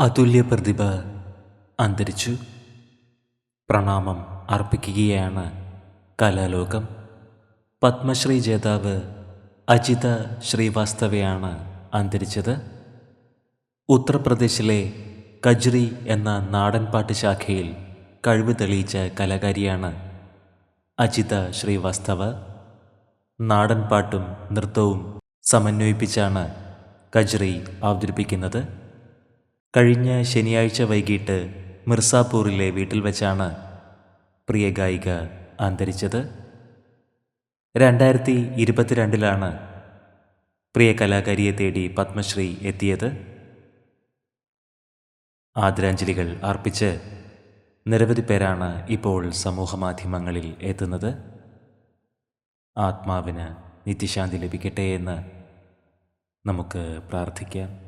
അതുല്യ പ്രതിഭ അന്തരിച്ചു. പ്രണാമം അർപ്പിക്കുകയാണ് കലാലോകം. പത്മശ്രീ ജേതാവ് അജിത ശ്രീവാസ്തവയാണ് അന്തരിച്ചത്. ഉത്തർപ്രദേശിലെ കജ്രി എന്ന നാടൻപാട്ട് ശാഖയിൽ കഴിവ് തെളിയിച്ച കലാകാരിയാണ് അജിത ശ്രീവാസ്തവ. നാടൻപാട്ടും നൃത്തവും സമന്വയിപ്പിച്ചാണ് കജ്രി അവതരിപ്പിക്കുന്നത്. കഴിഞ്ഞ ശനിയാഴ്ച വൈകിട്ട് മിർസാപൂറിലെ വീട്ടിൽ വെച്ചാണ് പ്രിയ ഗായിക അന്തരിച്ചത്. 2022 പ്രിയ കലാകാരിയെ തേടി പത്മശ്രീ എത്തിയത്. ആദരാഞ്ജലികൾ അർപ്പിച്ച് നിരവധി പേരാണ് ഇപ്പോൾ സമൂഹമാധ്യമങ്ങളിൽ എത്തുന്നത്. ആത്മാവിന് നിത്യശാന്തി ലഭിക്കട്ടെ എന്ന് നമുക്ക് പ്രാർത്ഥിക്കാം.